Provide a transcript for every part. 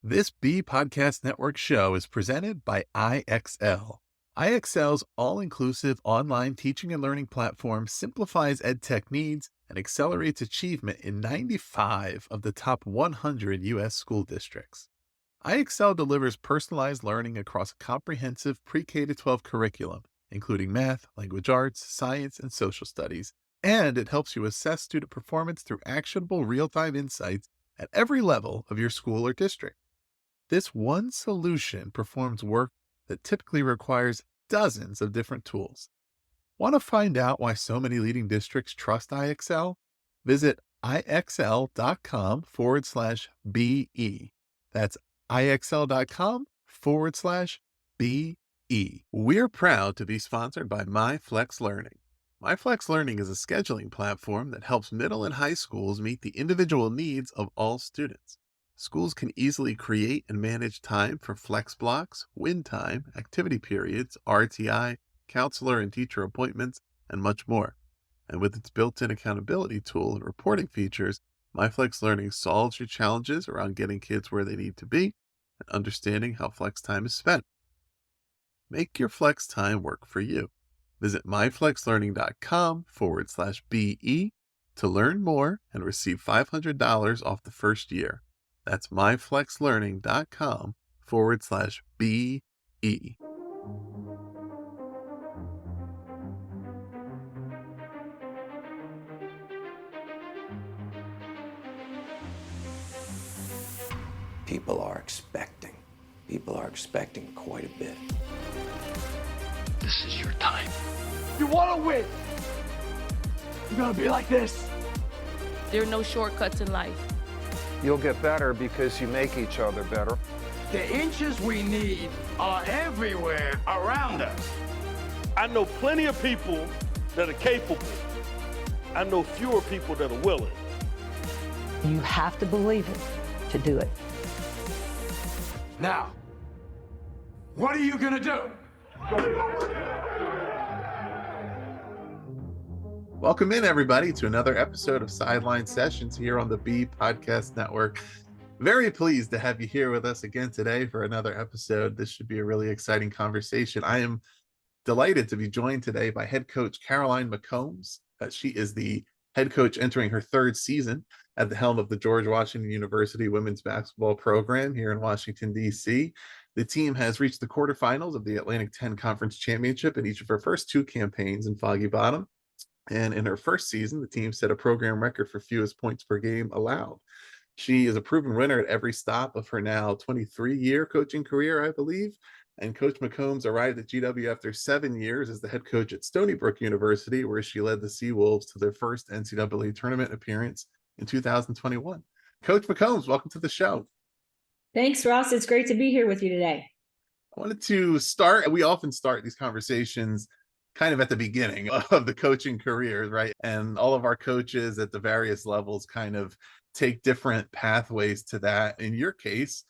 This B Podcast Network show is presented by IXL. IXL's all-inclusive online teaching and learning platform simplifies edtech needs and accelerates achievement in 95 of the top 100 U.S. school districts. IXL delivers personalized learning across a comprehensive pre-K-12 curriculum, including math, language arts, science, and social studies, and it helps you assess student performance through actionable real-time insights at every level of your school or district. This one solution performs work that typically requires dozens of different tools. Want to find out why so many leading districts trust IXL? Visit IXL.com/BE. That's IXL.com/BE. We're proud to be sponsored by MyFlex Learning. MyFlex Learning is a scheduling platform that helps middle and high schools meet the individual needs of all students. Schools can easily create and manage time for flex blocks, win time, activity periods, RTI, counselor and teacher appointments, and much more. And with its built-in accountability tool and reporting features, MyFlex Learning solves your challenges around getting kids where they need to be and understanding how flex time is spent. Make your flex time work for you. Visit myflexlearning.com/BE to learn more and receive $500 off the first year. That's myflexlearning.com/BE. People are expecting. People are expecting quite a bit. This is your time. You want to win. You're going to be like this. There are no shortcuts in life. You'll get better because you make each other better. The inches we need are everywhere around us. I know plenty of people that are capable. I know fewer people that are willing. You have to believe it to do it. Now, what are you going to do? Welcome in, everybody, to another episode of Sideline Sessions here on the B Podcast Network. Very pleased to have you here with us again today for another episode. This should be a really exciting conversation. I am delighted to be joined today by head coach Caroline McCombs. She is the head coach entering her third season at the helm of the George Washington University women's basketball program here in Washington, D.C. The team has reached the quarterfinals of the Atlantic 10 Conference Championship in each of her first two campaigns in Foggy Bottom. And in her first season, the team set a program record for fewest points per game allowed. She is a proven winner at every stop of her now 23-year coaching career, I believe. And Coach McCombs arrived at GW after 7 years as the head coach at Stony Brook University, where she led the Seawolves to their first NCAA tournament appearance in 2021. Coach McCombs, welcome to the show. Thanks, Ross. It's great to be here with you today. I wanted to start, we often start these conversations kind of at the beginning of the coaching careers, right? And all of our coaches at the various levels kind of take different pathways to that. In your case,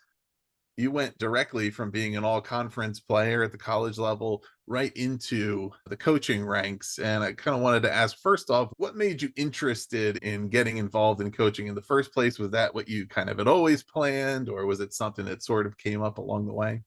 you went directly from being an all-conference player at the college level right into the coaching ranks. And I kind of wanted to ask, first off, what made you interested in getting involved in coaching in the first place? Was that what you kind of had always planned, or was it something that sort of came up along the way?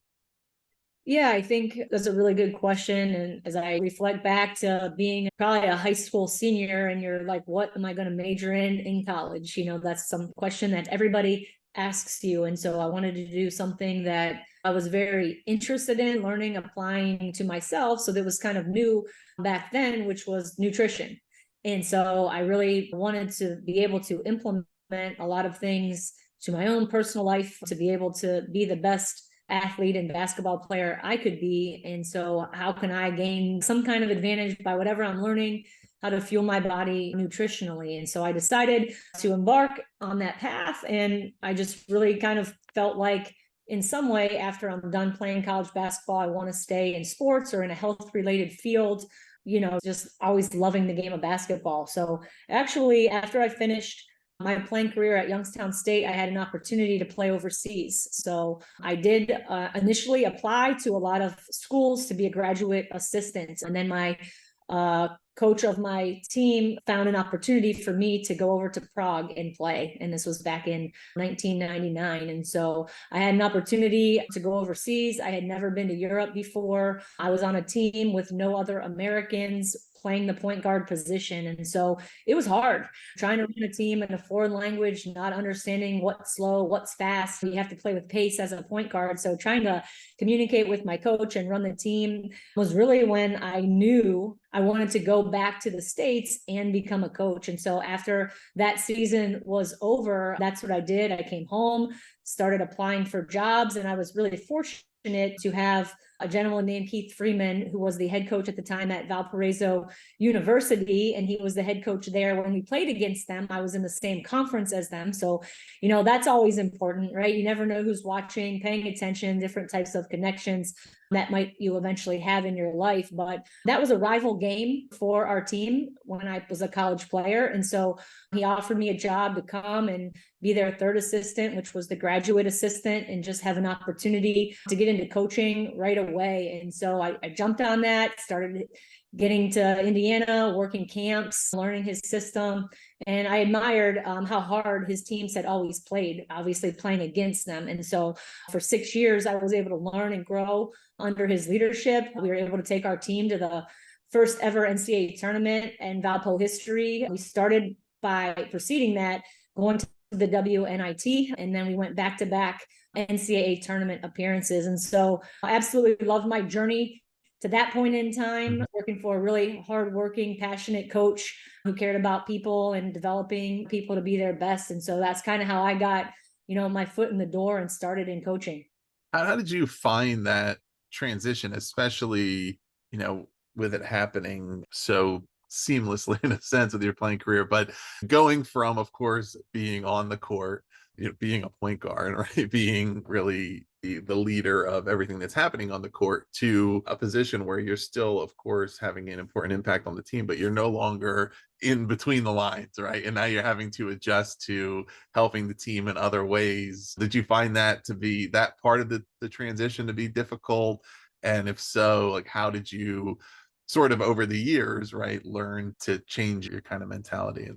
Yeah, I think that's a really good question. And as I reflect back to being probably a high school senior and you're like, what am I going to major in college? You know, that's some question that everybody asks you. And so I wanted to do something that I was very interested in learning, applying to myself. So that was kind of new back then, which was nutrition. And so I really wanted to be able to implement a lot of things to my own personal life, to be able to be the best athlete and basketball player I could be. And so how can I gain some kind of advantage by whatever I'm learning, how to fuel my body nutritionally? And so I decided to embark on that path. And I just really kind of felt like in some way, after I'm done playing college basketball, I want to stay in sports or in a health related field, you know, just always loving the game of basketball. So actually, after I finished my playing career at Youngstown State, I had an opportunity to play overseas. So I did initially apply to a lot of schools to be a graduate assistant. And then my coach of my team found an opportunity for me to go over to Prague and play. And this was back in 1999. And so I had an opportunity to go overseas. I had never been to Europe before. I was on a team with no other Americans playing the point guard position. And so it was hard trying to run a team in a foreign language, not understanding what's slow, what's fast. You have to play with pace as a point guard. So trying to communicate with my coach and run the team was really when I knew I wanted to go back to the States and become a coach. And so after that season was over, that's what I did. I came home, started applying for jobs, and I was really fortunate to have a gentleman named Keith Freeman, who was the head coach at the time at Valparaiso University, and he was the head coach there. When we played against them, I was in the same conference as them. So, that's always important, right? You never know who's watching, paying attention, different types of connections that might you eventually have in your life. But that was a rival game for our team when I was a college player. And so he offered me a job to come and be their third assistant, which was the graduate assistant, and just have an opportunity to get into coaching right away. And so I jumped on that, started getting to Indiana, working camps, learning his system. And I admired how hard his teams had always played, obviously playing against them. And so for 6 years, I was able to learn and grow under his leadership. We were able to take our team to the first ever NCAA tournament in Valpo history. We started by preceding that, going to the WNIT, and then we went back-to-back NCAA tournament appearances. And so I absolutely loved my journey to that point in time, working for a really hardworking, passionate coach who cared about people and developing people to be their best. And so that's kind of how I got, my foot in the door and started in coaching. How did you find that transition, especially, with it happening so seamlessly in a sense with your playing career, but going from, of course, being on the court, being a point guard, right, being really the leader of everything that's happening on the court, to a position where you're still, of course, having an important impact on the team, but you're no longer in between the lines, right? And now you're having to adjust to helping the team in other ways. Did you find that to be that part of the transition to be difficult? And if so, like, how did you sort of over the years, right, learn to change your kind of mentality?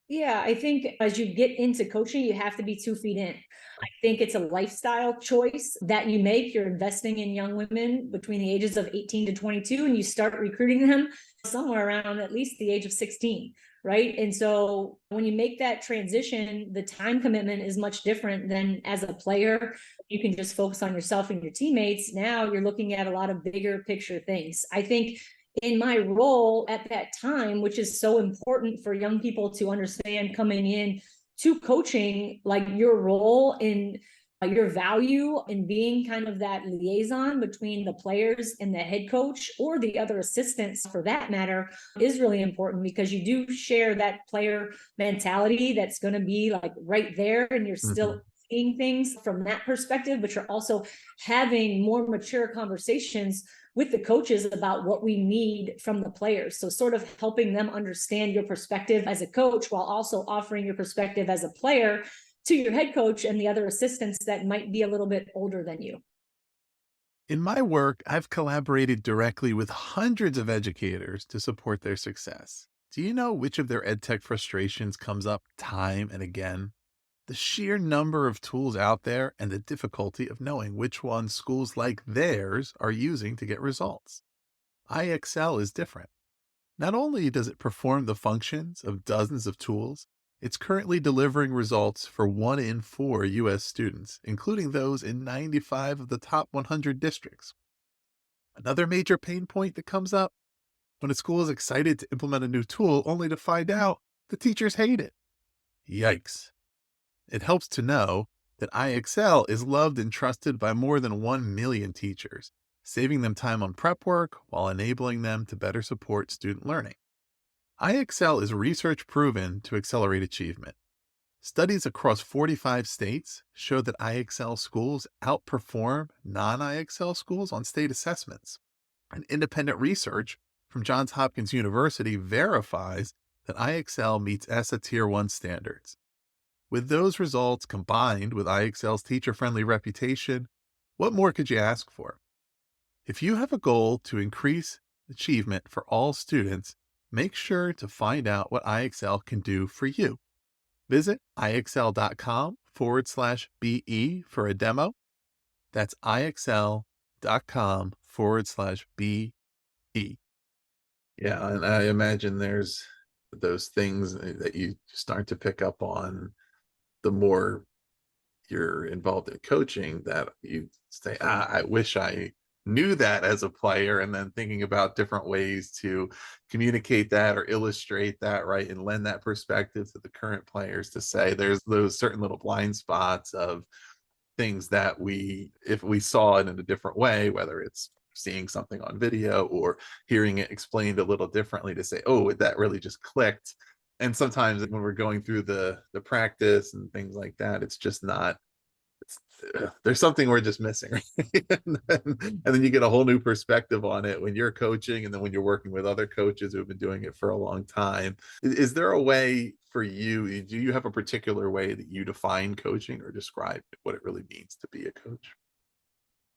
Yeah, I think as you get into coaching, you have to be 2 feet in. I think it's a lifestyle choice that you make. You're investing in young women between the ages of 18 to 22, and you start recruiting them somewhere around at least the age of 16, right? And so when you make that transition, the time commitment is much different than as a player. You can just focus on yourself and your teammates. Now you're looking at a lot of bigger picture things. I think in my role at that time, which is so important for young people to understand coming in to coaching, like your role in your value in being kind of that liaison between the players and the head coach, or the other assistants for that matter, is really important, because you do share that player mentality that's going to be like right there, and you're still seeing things from that perspective, but you're also having more mature conversations with the coaches about what we need from the players. So sort of helping them understand your perspective as a coach, while also offering your perspective as a player to your head coach and the other assistants that might be a little bit older than you. In my work, I've collaborated directly with hundreds of educators to support their success. Do you know which of their EdTech frustrations comes up time and again? The sheer number of tools out there and the difficulty of knowing which ones schools like theirs are using to get results. IXL is different. Not only does it perform the functions of dozens of tools, it's currently delivering results for 1 in 4 U.S. students, including those in 95 of the top 100 districts. Another major pain point that comes up: when a school is excited to implement a new tool only to find out the teachers hate it. Yikes. It helps to know that IXL is loved and trusted by more than 1 million teachers, saving them time on prep work while enabling them to better support student learning. IXL is research proven to accelerate achievement. Studies across 45 states show that IXL schools outperform non-IXL schools on state assessments. And independent research from Johns Hopkins University verifies that IXL meets ESSA Tier 1 standards. With those results combined with IXL's teacher-friendly reputation, what more could you ask for? If you have a goal to increase achievement for all students, make sure to find out what IXL can do for you. Visit IXL.com/BE for a demo. That's IXL.com/BE. Yeah, and I imagine there's those things that you start to pick up on the more you're involved in coaching, that you say, I wish I knew that as a player, and then thinking about different ways to communicate that or illustrate that, right, and lend that perspective to the current players, to say there's those certain little blind spots of things that if we saw it in a different way, whether it's seeing something on video or hearing it explained a little differently, to say, oh, that really just clicked. And sometimes when we're going through the practice and things like that, it's just not, there's something we're just missing. Right? and then you get a whole new perspective on it when you're coaching, and then when you're working with other coaches who have been doing it for a long time. Is there a way for you, do you have a particular way that you define coaching or describe what it really means to be a coach?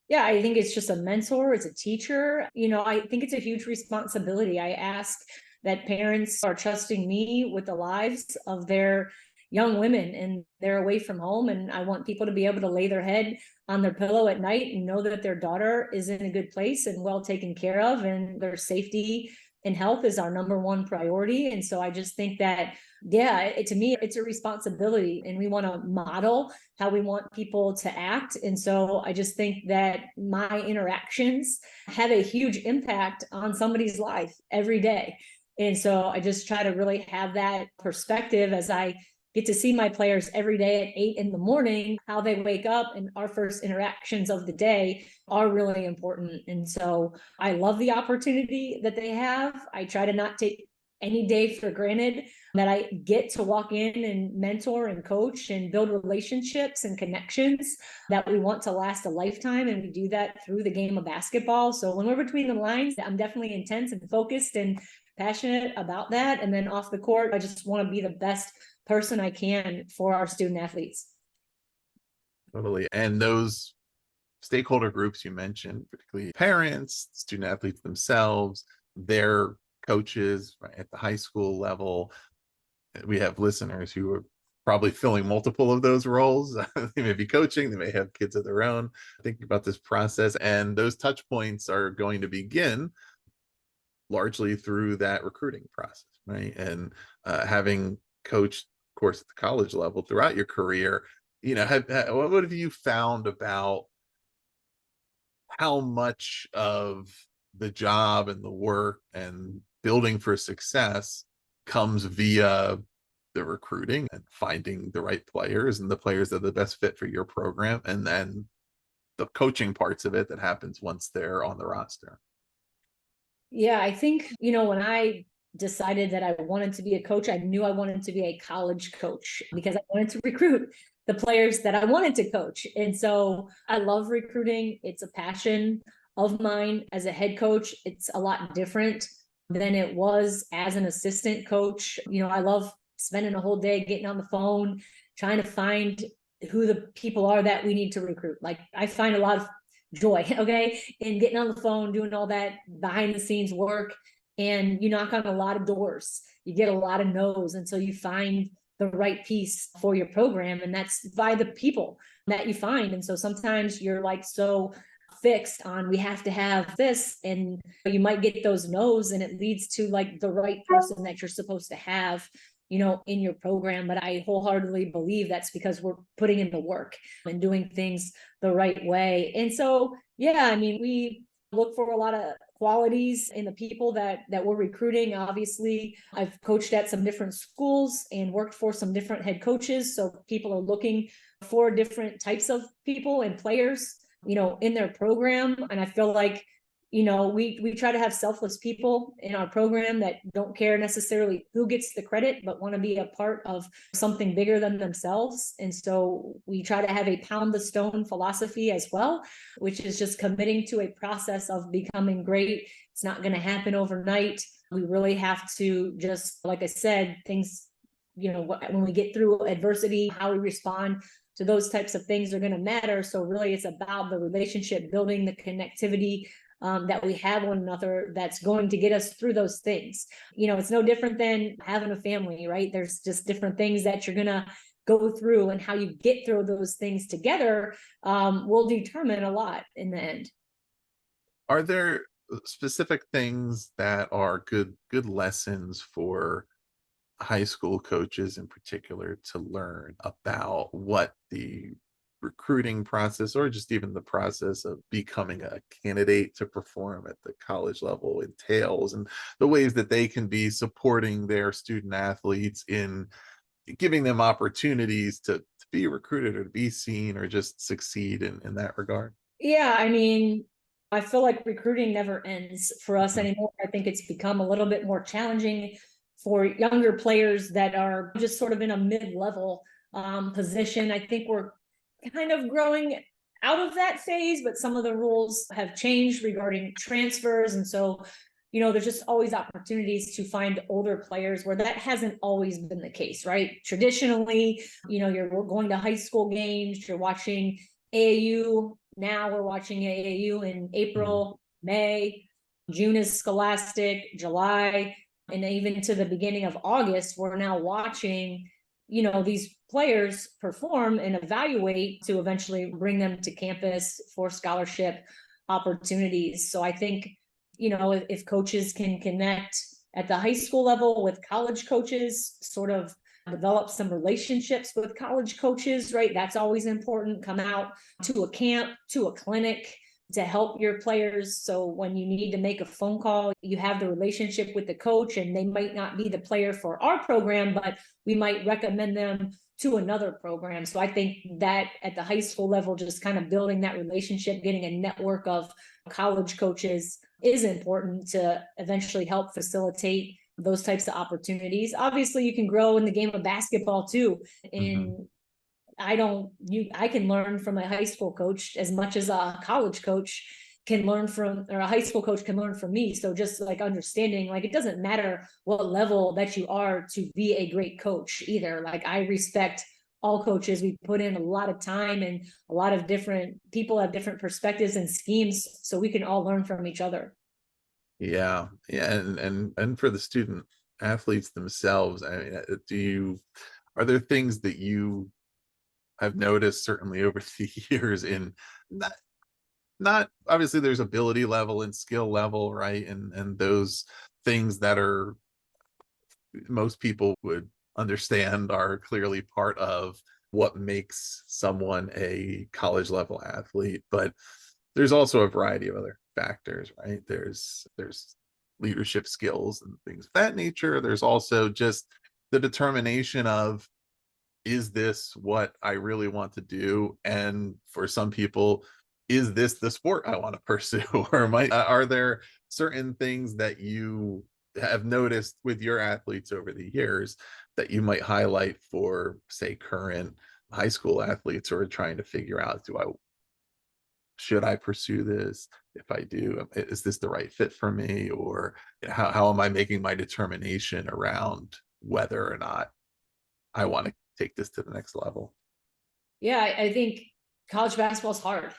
Yeah, I think it's just a mentor, it's a teacher. I think it's a huge responsibility. I ask that parents are trusting me with the lives of their young women, and they're away from home. And I want people to be able to lay their head on their pillow at night and know that their daughter is in a good place and well taken care of, and their safety and health is our number one priority. And so I just think that, yeah, to me, it's a responsibility, and we want to model how we want people to act. And so I just think that my interactions have a huge impact on somebody's life every day. And so I just try to really have that perspective as I get to see my players every day at 8 a.m, how they wake up, and our first interactions of the day are really important. And so I love the opportunity that they have. I try to not take any day for granted that I get to walk in and mentor and coach and build relationships and connections that we want to last a lifetime. And we do that through the game of basketball. So when we're between the lines, I'm definitely intense and focused and passionate about that. And then off the court, I just want to be the best person I can for our student athletes. Totally. And those stakeholder groups you mentioned, particularly parents, student athletes themselves, their coaches, right, at the high school level. We have listeners who are probably filling multiple of those roles. They may be coaching, they may have kids of their own, thinking about this process. And those touch points are going to begin largely through that recruiting process, right? And having coached, of course, at the college level throughout your career, what have you found about how much of the job and the work and building for success comes via the recruiting and finding the right players and the players that are the best fit for your program, and then the coaching parts of it that happens once they're on the roster? Yeah, I think, when I decided that I wanted to be a coach, I knew I wanted to be a college coach because I wanted to recruit the players that I wanted to coach. And so I love recruiting. It's a passion of mine. As a head coach, it's a lot different than it was as an assistant coach. I love spending a whole day getting on the phone, trying to find who the people are that we need to recruit. Like, I find a lot of joy, in getting on the phone, doing all that behind the scenes work. And you knock on a lot of doors, you get a lot of no's. And so you find the right piece for your program, and that's by the people that you find. And so sometimes you're like so fixed on, we have to have this, and you might get those no's, and it leads to like the right person that you're supposed to have, in your program. But I wholeheartedly believe that's because we're putting in the work and doing things the right way. And so, yeah, we look for a lot of qualities in the people that we're recruiting. Obviously, I've coached at some different schools and worked for some different head coaches. So people are looking for different types of people and players, in their program. And I feel like, we try to have selfless people in our program that don't care necessarily who gets the credit, but want to be a part of something bigger than themselves. And so we try to have a pound the stone philosophy as well, which is just committing to a process of becoming great. It's not going to happen overnight. We really have to just, like I said, things, when we get through adversity, how we respond to those types of things are going to matter. So really it's about the relationship building, the connectivity that we have one another that's going to get us through those things. It's no different than having a family, right? There's just different things that you're going to go through, and how you get through those things together will determine a lot in the end. Are there specific things that are good lessons for high school coaches in particular to learn about what the recruiting process, or just even the process of becoming a candidate to perform at the college level, entails, and the ways that they can be supporting their student athletes in giving them opportunities to be recruited or to be seen or just succeed in that regard? Yeah, I feel like recruiting never ends for us anymore. I think it's become a little bit more challenging for younger players that are just sort of in a mid-level position. I think we're kind of growing out of that phase, but some of the rules have changed regarding transfers. And so, there's just always opportunities to find older players where that hasn't always been the case, right? Traditionally, you're going to high school games, you're watching AAU. Now we're watching AAU in April, May, June is Scholastic, July, and even to the beginning of August, we're now watching, these players perform and evaluate to eventually bring them to campus for scholarship opportunities. So I think, if coaches can connect at the high school level with college coaches, sort of develop some relationships with college coaches, right? That's always important. Come out to a camp, to a clinic to help your players. So when you need to make a phone call, you have the relationship with the coach, and they might not be the player for our program, but we might recommend them to another program. So I think that at the high school level, just kind of building that relationship, getting a network of college coaches is important to eventually help facilitate those types of opportunities. Obviously, you can grow in the game of basketball too. And I can learn from a high school coach as much as a college coach can learn from, or a high school coach can learn from me. So just like understanding, like, it doesn't matter what level that you are to be a great coach either. Like, I respect all coaches. We put in a lot of time, and a lot of different people have different perspectives and schemes, so we can all learn from each other. Yeah. And for the student athletes themselves, I mean, are there things that you have noticed, certainly over the years, in not obviously there's ability level and skill level, right? And those things that are most people would understand are clearly part of what makes someone a college level athlete, but there's also a variety of other factors, right? There's leadership skills and things of that nature. There's also just the determination of, is this what I really want to do? And for some people, is this the sport I want to pursue? Or are there certain things that you have noticed with your athletes over the years that you might highlight for, say, current high school athletes who are trying to figure out, should I pursue this? If I do, is this the right fit for me? Or how am I making my determination around whether or not I want to take this to the next level? Yeah, I think college basketball is hard.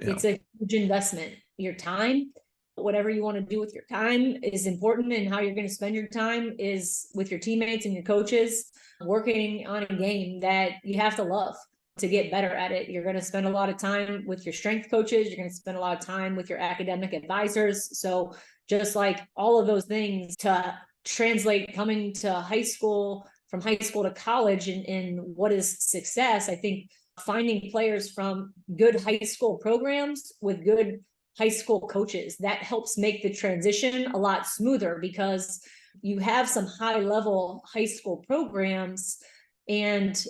Yeah. It's a huge investment. Your time, whatever you want to do with your time is important, and how you're going to spend your time is with your teammates and your coaches, working on a game that you have to love to get better at it. You're going to spend a lot of time with your strength coaches. You're going to spend a lot of time with your academic advisors. So just like all of those things to translate coming to high school, from high school to college, and what is success, I think finding players from good high school programs with good high school coaches, that helps make the transition a lot smoother, because you have some high level high school programs and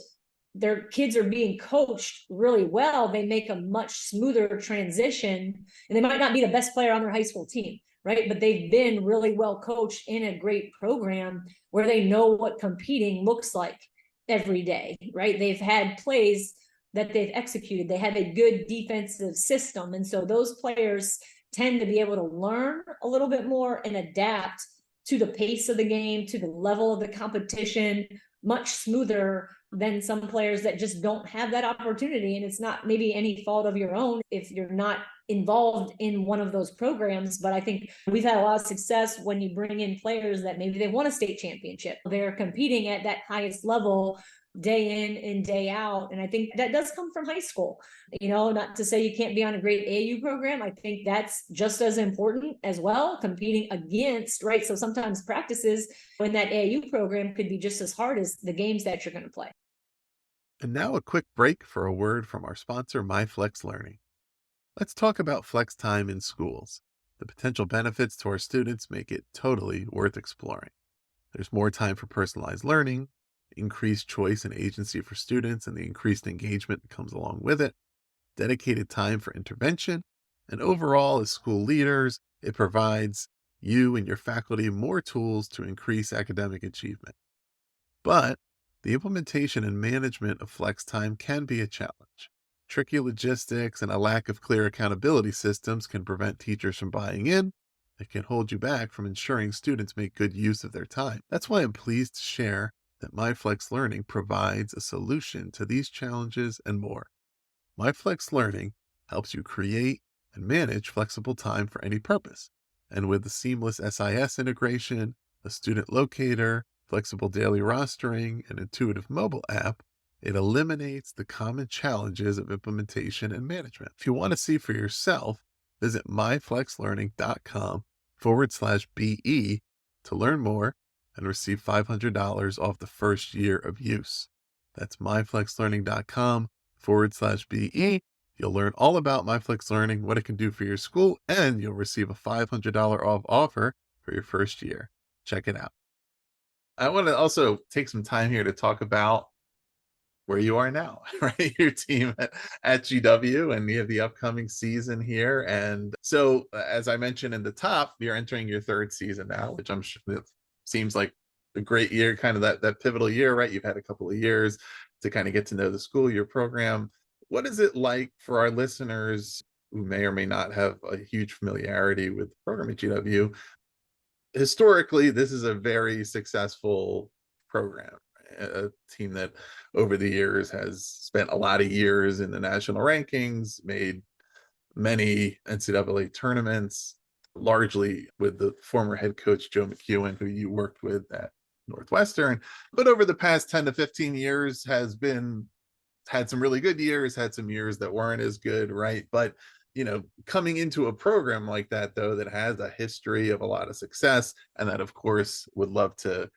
their kids are being coached really well. They make a much smoother transition, and they might not be the best player on their high school team, right? But they've been really well coached in a great program where they know what competing looks like every day, right? They've had plays that they've executed. They have a good defensive system. And so those players tend to be able to learn a little bit more and adapt to the pace of the game, to the level of the competition, much smoother than some players that just don't have that opportunity. And it's not maybe any fault of your own if you're not involved in one of those programs. But I think we've had a lot of success when you bring in players that maybe they won a state championship. They're competing at that highest level day in and day out. And I think that does come from high school. Not to say you can't be on a great AAU program. I think that's just as important as well, competing against, right? So sometimes practices in that AAU program could be just as hard as the games that you're going to play. And now a quick break for a word from our sponsor, MyFlex Learning. Let's talk about flex time in schools. The potential benefits to our students make it totally worth exploring. There's more time for personalized learning, increased choice and agency for students, and the increased engagement that comes along with it, dedicated time for intervention, and overall, as school leaders, it provides you and your faculty more tools to increase academic achievement. But the implementation and management of flex time can be a challenge. Tricky logistics and a lack of clear accountability systems can prevent teachers from buying in. It can hold you back from ensuring students make good use of their time. That's why I'm pleased to share that MyFlex Learning provides a solution to these challenges and more. MyFlex Learning helps you create and manage flexible time for any purpose. And with the seamless SIS integration, a student locator, flexible daily rostering, and intuitive mobile app, it eliminates the common challenges of implementation and management. If you want to see for yourself, visit myflexlearning.com/BE to learn more and receive $500 off the first year of use. That's myflexlearning.com/BE. You'll learn all about MyFlex Learning, what it can do for your school, and you'll receive a $500 off offer for your first year. Check it out. I want to also take some time here to talk about where you are now, right? Your team at GW, and you have the upcoming season here. And so, as I mentioned in the top, you're entering your third season now, which I'm sure it seems like a great year, kind of that pivotal year, right? You've had a couple of years to kind of get to know the school, your program. What is it like for our listeners who may or may not have a huge familiarity with the program at GW? Historically, this is a very successful program, a team that over the years has spent a lot of years in the national rankings, made many NCAA tournaments, largely with the former head coach, Joe McEwen, who you worked with at Northwestern. But over the past 10 to 15 years had some really good years, had some years that weren't as good, right? But coming into a program like that, though, that has a history of a lot of success, and that, of course, would love to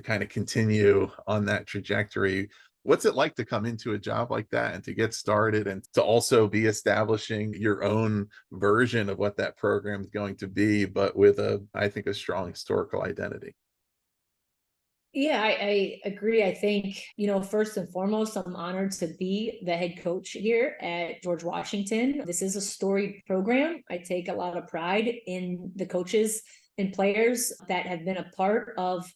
kind of continue on that trajectory. What's it like to come into a job like that and to get started and to also be establishing your own version of what that program is going to be, but with I think, a strong historical identity? Yeah, I agree. I think, first and foremost, I'm honored to be the head coach here at George Washington. This is a storied program. I take a lot of pride in the coaches and players that have been a part of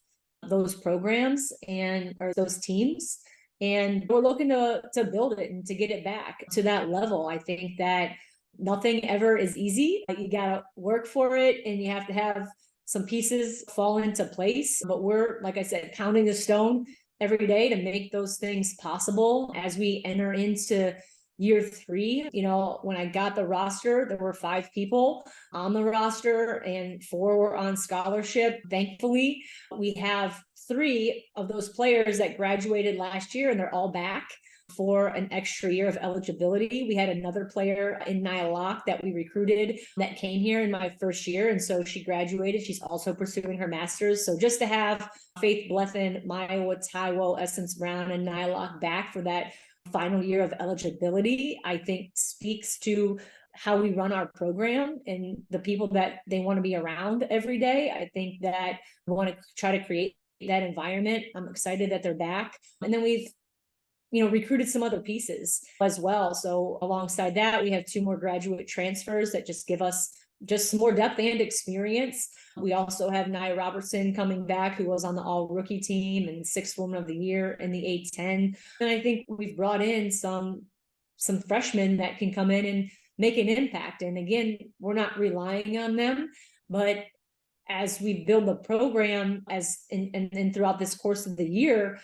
those programs or those teams. And we're looking to build it and to get it back to that level. I think that nothing ever is easy. You got to work for it, and you have to have some pieces fall into place. But we're, like I said, pounding the stone every day to make those things possible as we enter into year 3. When I got the roster, there were 5 people on the roster and 4 were on scholarship. Thankfully, we have 3 of those players that graduated last year, and they're all back for an extra year of eligibility. We had another player in Nyla Locke that we recruited that came here in my first year, and so she graduated. She's also pursuing her master's. So just to have Faith Bleffin, Maya Taiwo, Essence Brown, and Nyla Locke back for that final year of eligibility, I think speaks to how we run our program and the people that they want to be around every day. I think that we want to try to create that environment. I'm excited that they're back. And then we've recruited some other pieces as well. So alongside that, we have 2 more graduate transfers that just give us just some more depth and experience. We also have Nia Robertson coming back, who was on the all rookie team and 6th woman of the year in the A10. And I think we've brought in some freshmen that can come in and make an impact. And again, we're not relying on them, but as we build the program and throughout this course of the year,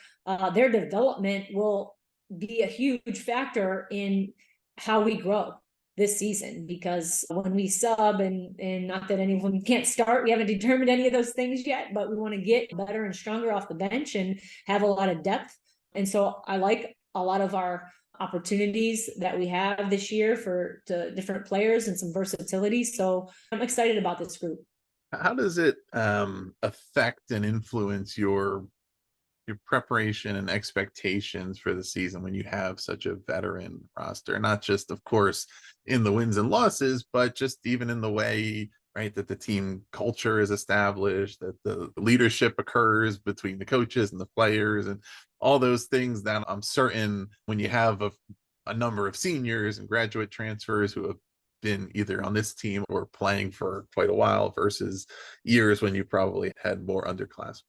their development will be a huge factor in how we grow this season, because when we sub and not that anyone can't start, we haven't determined any of those things yet, but we want to get better and stronger off the bench and have a lot of depth. And so I like a lot of our opportunities that we have this year for different players and some versatility. So I'm excited about this group. How does it affect and influence your preparation and expectations for the season when you have such a veteran roster? Not just, of course, in the wins and losses, but just even in the way, right, that the team culture is established, that the leadership occurs between the coaches and the players, and all those things that I'm certain when you have a number of seniors and graduate transfers who have been either on this team or playing for quite a while versus years when you probably had more underclassmen.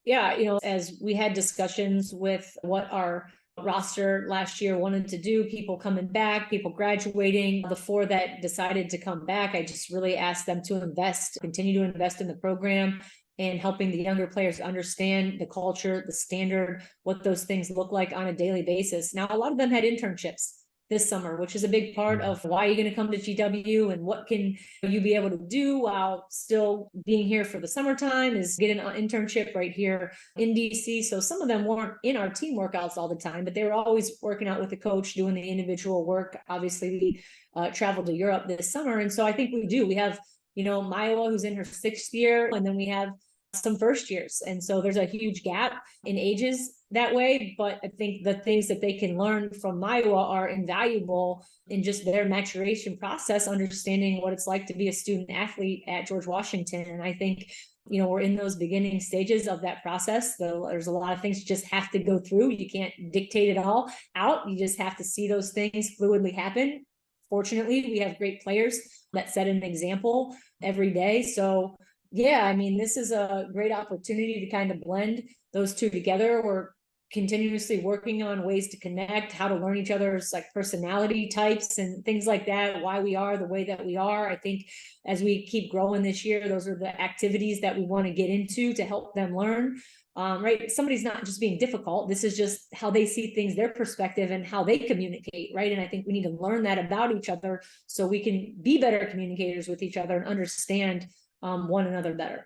Yeah, as we had discussions with what our roster last year wanted to do, people coming back, people graduating, the 4 that decided to come back, I just really asked them to continue to invest in the program and helping the younger players understand the culture, the standard, what those things look like on a daily basis. Now, a lot of them had internships this summer, which is a big part of why you're going to come to GW and what can you be able to do while still being here for the summertime is get an internship right here in DC. So some of them weren't in our team workouts all the time, but they were always working out with the coach, doing the individual work. Obviously, we traveled to Europe this summer. And so I think we have, Maiwa, who's in her 6th year, and then we have some first years. And so there's a huge gap in ages that way. But I think the things that they can learn from Maiwa are invaluable in just their maturation process, understanding what it's like to be a student athlete at George Washington. And I think, we're in those beginning stages of that process. So there's a lot of things you just have to go through. You can't dictate it all out. You just have to see those things fluidly happen. Fortunately, we have great players that set an example every day. So yeah, this is a great opportunity to kind of blend those two together. We're continuously working on ways to connect, how to learn each other's personality types and things like that, why we are the way that we are. I think as we keep growing this year, those are the activities that we want to get into to help them learn. Right. Somebody's not just being difficult. This is just how they see things, their perspective and how they communicate. Right. And I think we need to learn that about each other so we can be better communicators with each other and understand one another better.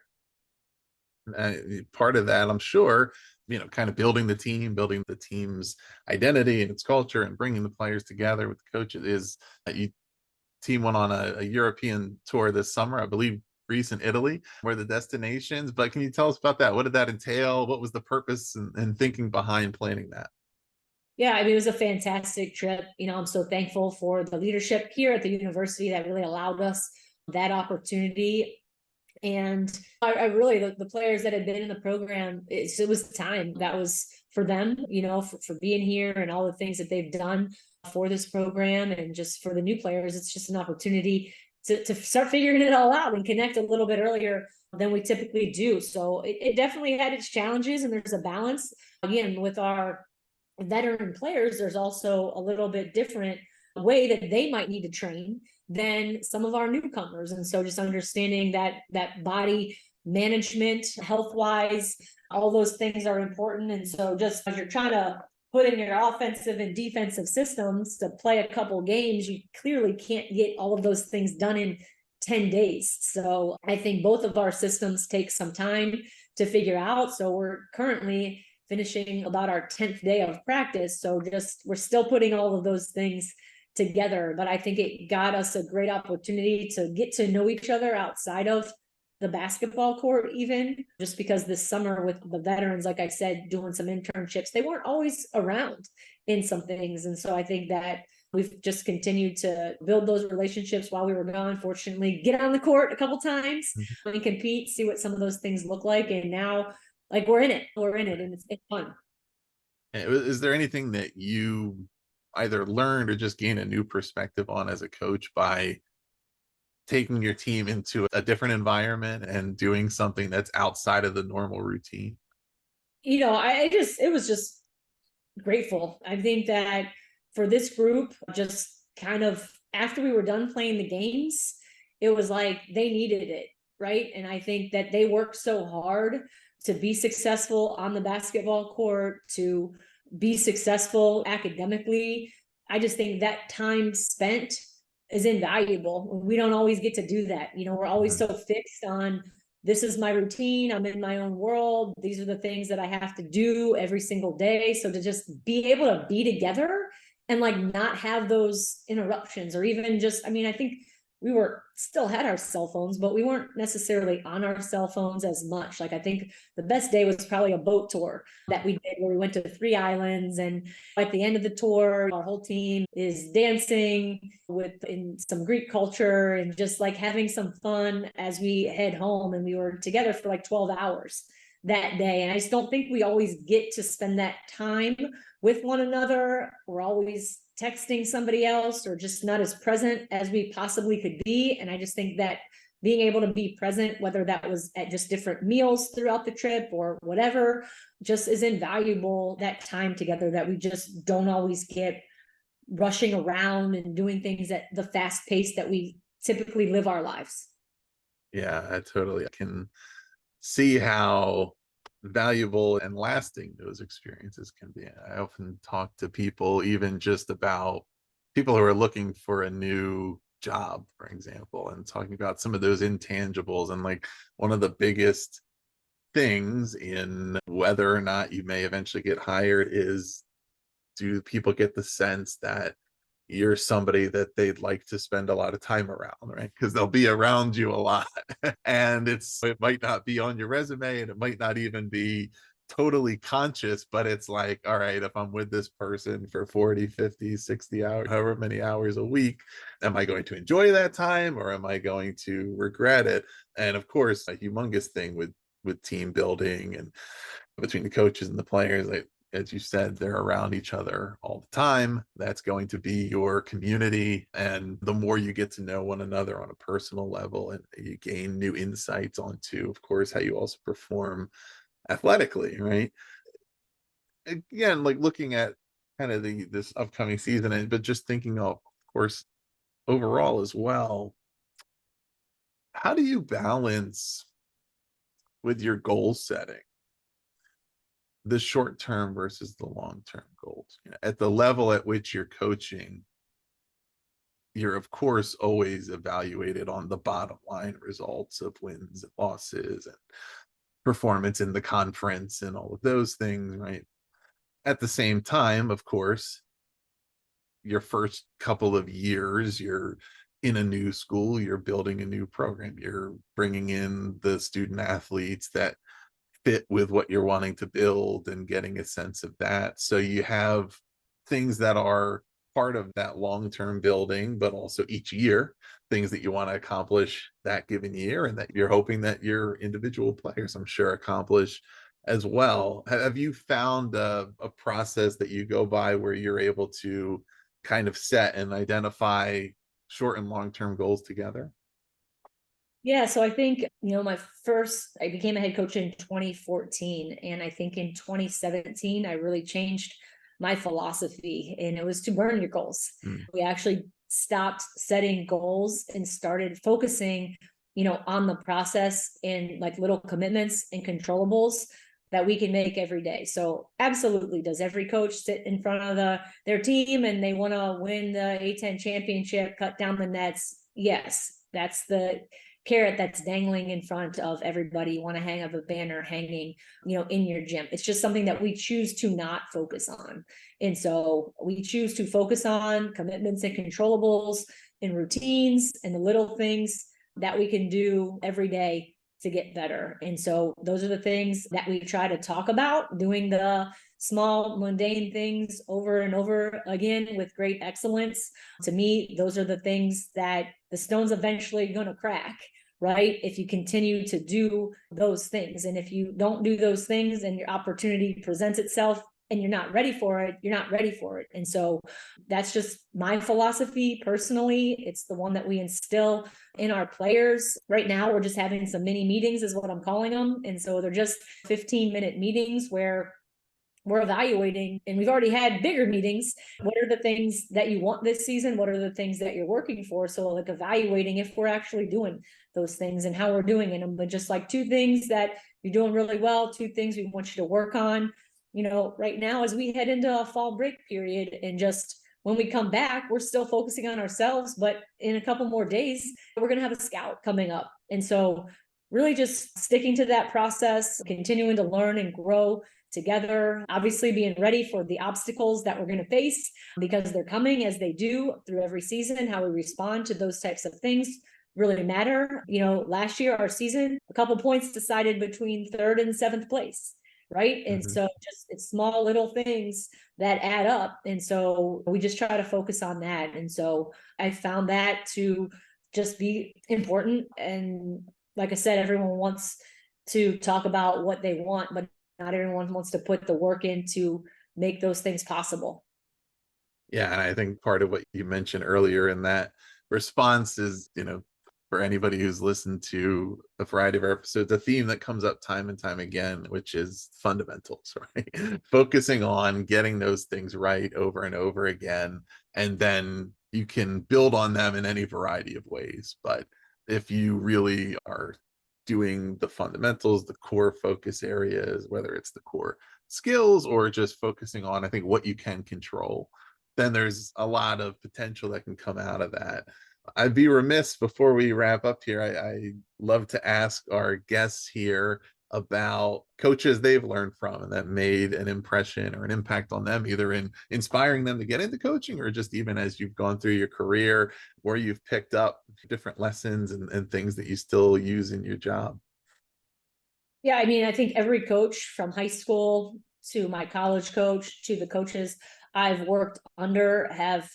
Part of that, I'm sure, kind of building the team's identity and its culture and bringing the players together with the coaches is team went on a European tour this summer, I believe Greece and Italy were the destinations. But can you tell us about that? What did that entail? What was the purpose and thinking behind planning that? Yeah, it was a fantastic trip. I'm so thankful for the leadership here at the university that really allowed us that opportunity. And I really, the players that had been in the program, it was time that was for them, for being here and all the things that they've done for this program. And just for the new players, it's just an opportunity to start figuring it all out and connect a little bit earlier than we typically do. So it definitely had its challenges, and there's a balance. Again, with our veteran players, there's also a little bit different way that they might need to train than some of our newcomers. And so just understanding that body management, health-wise, all those things are important. And so just as you're trying to put in your offensive and defensive systems to play a couple games, you clearly can't get all of those things done in 10 days. So I think both of our systems take some time to figure out. So we're currently finishing about our 10th day of practice. So we're still putting all of those things together, but I think it got us a great opportunity to get to know each other outside of the basketball court, even just because this summer with the veterans, like I said, doing some internships, they weren't always around in some things. And so I think that we've just continued to build those relationships while we were gone. Fortunately, get on the court a couple times and compete, see what some of those things look like. And now we're in it and it's fun. Is there anything that you either learned or just gain a new perspective on as a coach by taking your team into a different environment and doing something that's outside of the normal routine? It was just grateful. I think that for this group, just kind of after we were done playing the games, it was like they needed it, right? And I think that they worked so hard to be successful on the basketball court, to be successful academically. I just think that time spent is invaluable. We don't always get to do that. We're always so fixed on, this is my routine, I'm in my own world, these are the things that I have to do every single day. So to just be able to be together and like not have those interruptions, or even just, I think we still had our cell phones, but we weren't necessarily on our cell phones as much. Like, I think the best day was probably a boat tour that we did, where we went to 3 islands, and at the end of the tour, our whole team is dancing in some Greek culture and just like having some fun as we head home. And we were together for like 12 hours that day. And I just don't think we always get to spend that time with one another. We're always texting somebody else, or just not as present as we possibly could be. And I just think that being able to be present, whether that was at just different meals throughout the trip or whatever, just is invaluable, that time together that we just don't always get, rushing around and doing things at the fast pace that we typically live our lives. Yeah, I totally can see how valuable and lasting those experiences can be. I often talk to people, even just about people who are looking for a new job, for example, and talking about some of those intangibles. And like, one of the biggest things in whether or not you may eventually get hired is, do people get the sense that you're somebody that they'd like to spend a lot of time around, right? Because they'll be around you a lot. And it might not be on your resume, and it might not even be totally conscious, but it's like, all right, if I'm with this person for 40, 50, 60 hours, however many hours a week, am I going to enjoy that time, or am I going to regret it? And of course, a humongous thing with team building and between the coaches and the players, as you said, they're around each other all the time. That's going to be your community. And the more you get to know one another on a personal level, and you gain new insights onto, of course, how you also perform athletically, right? Again, like looking at kind of this upcoming season, but just thinking of course, overall as well, how do you balance with your goal setting the short term versus the long term goals? At the level at which you're coaching, you're of course always evaluated on the bottom line results of wins and losses and performance in the conference and all of those things, right? At the same time, of course, your first couple of years, you're in a new school, you're building a new program, you're bringing in the student athletes that fit with what you're wanting to build and getting a sense of that. So you have things that are part of that long-term building, but also each year, things that you want to accomplish that given year, and that you're hoping that your individual players, I'm sure, accomplish as well. Have you found a process that you go by where you're able to kind of set and identify short and long-term goals together? Yeah, so I think, I became a head coach in 2014. And I think in 2017, I really changed my philosophy, and it was to burn your goals. We actually stopped setting goals and started focusing, on the process and like little commitments and controllables that we can make every day. So absolutely, does every coach sit in front of their team and they want to win the A10 championship, cut down the nets? Yes, that's the carrot that's dangling in front of everybody. You want to hang up a banner hanging, in your gym. It's just something that we choose to not focus on. And so we choose to focus on commitments and controllables and routines and the little things that we can do every day to get better. And so those are the things that we try to talk about, doing the small mundane things over and over again with great excellence. To me, those are the things that the stone's eventually going to crack, right? If you continue to do those things. And if you don't do those things and your opportunity presents itself and you're not ready for it, you're not ready for it. And so that's just my philosophy personally. It's the one that we instill in our players. Right now, we're just having some mini meetings is what I'm calling them. And so they're just 15-minute meetings where we're evaluating, and we've already had bigger meetings. What are the things that you want this season? What are the things that you're working for? So like evaluating if we're actually doing those things and how we're doing it. But just like 2 things that you're doing really well, 2 things we want you to work on, right now as we head into a fall break period, and just when we come back, we're still focusing on ourselves, but in a couple more days, we're going to have a scout coming up. And so really just sticking to that process, continuing to learn and grow together, obviously being ready for the obstacles that we're going to face, because they're coming as they do through every season. How we respond to those types of things really matter. Last year, our season, a couple points decided between 3rd and 7th place. Right. And so just it's small little things that add up. And so we just try to focus on that. And so I found that to just be important. And like I said, everyone wants to talk about what they want, but not everyone wants to put the work in to make those things possible. Yeah, and I think part of what you mentioned earlier in that response is, for anybody who's listened to a variety of our episodes, a theme that comes up time and time again, which is fundamentals, right? Focusing on getting those things right over and over again, and then you can build on them in any variety of ways. But if you really are doing the fundamentals, the core focus areas, whether it's the core skills or just focusing on, I think, what you can control, then there's a lot of potential that can come out of that. I'd be remiss before we wrap up here. I love to ask our guests here about coaches they've learned from and that made an impression or an impact on them, either in inspiring them to get into coaching or just even as you've gone through your career, where you've picked up different lessons and things that you still use in your job. Yeah, I mean, I think every coach from high school to my college coach to the coaches I've worked under have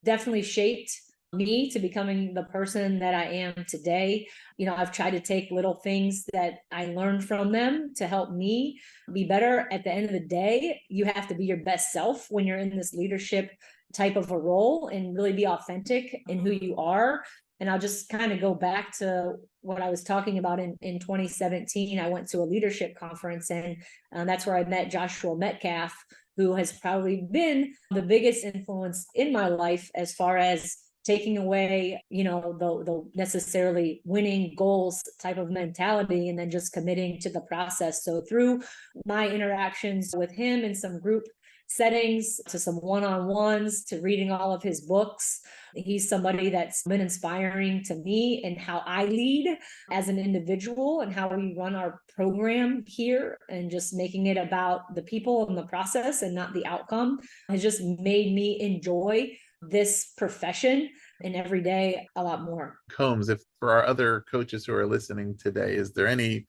definitely shaped me to becoming the person that I am today. I've tried to take little things that I learned from them to help me be better. At the end of the day, you have to be your best self when you're in this leadership type of a role, and really be authentic in who you are. And I'll just kind of go back to what I was talking about in 2017. I went to a leadership conference, and that's where I met Joshua Metcalf, who has probably been the biggest influence in my life as far as taking away, the necessarily winning goals type of mentality, and then just committing to the process. So through my interactions with him in some group settings, to some one-on-ones, to reading all of his books, he's somebody that's been inspiring to me in how I lead as an individual and how we run our program here, and just making it about the people and the process and not the outcome has just made me enjoy this profession and every day a lot more. Combs, if for our other coaches who are listening today, is there any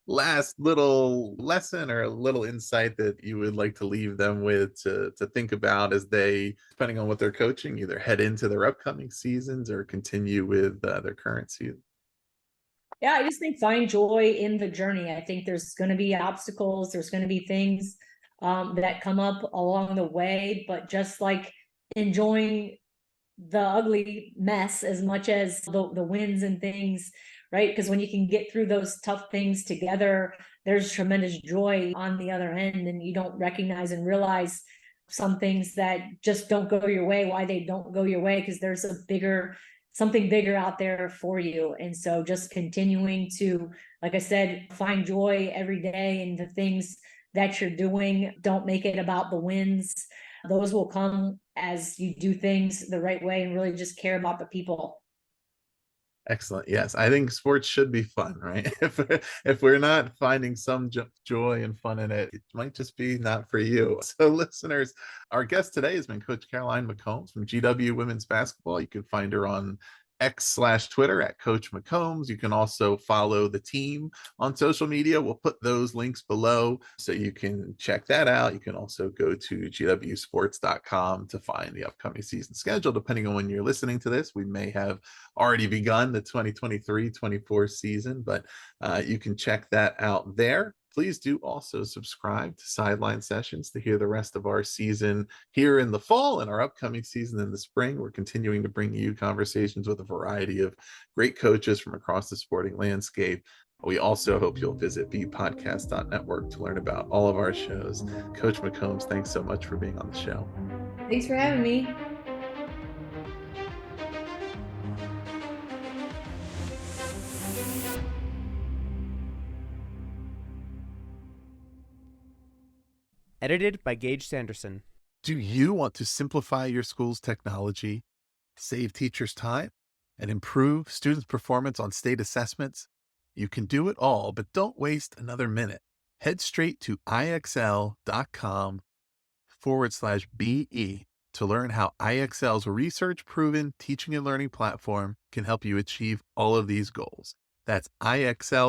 last little lesson or a little insight that you would like to leave them with to think about as they, depending on what they're coaching, either head into their upcoming seasons or continue with their current season? Yeah, I just think find joy in the journey. I think there's going to be obstacles. There's going to be things that come up along the way, but just like enjoying the ugly mess as much as the wins and things, right? Because when you can get through those tough things together, there's tremendous joy on the other end, and you don't recognize and realize some things that just don't go your way, why they don't go your way, because there's something bigger out there for you. And so just continuing to, like I said, find joy every day in the things that you're doing. Don't make it about the wins. Those will come as you do things the right way and really just care about the people. Excellent. Yes, I think sports should be fun, right? If we're not finding some joy and fun in it, it might just be not for you. So listeners, our guest today has been Coach Caroline McCombs from GW Women's Basketball. You can find her on X/Twitter at Coach McCombs. You can also follow the team on social media. We'll put those links below so you can check that out. You can also go to gwsports.com to find the upcoming season schedule. Depending on when you're listening to this, we may have already begun the 2023-24 season, but you can check that out there. Please do also subscribe to Sideline Sessions to hear the rest of our season here in the fall and our upcoming season in the spring. We're continuing to bring you conversations with a variety of great coaches from across the sporting landscape. We also hope you'll visit bpodcast.network to learn about all of our shows. Coach McCombs, thanks so much for being on the show. Thanks for having me. Edited by Gage Sanderson. Do you want to simplify your school's technology, save teachers time, and improve students' performance on state assessments? You can do it all, but don't waste another minute. Head straight to ixl.com/BE to learn how IXL's research-proven teaching and learning platform can help you achieve all of these goals. That's ixl.com/BE.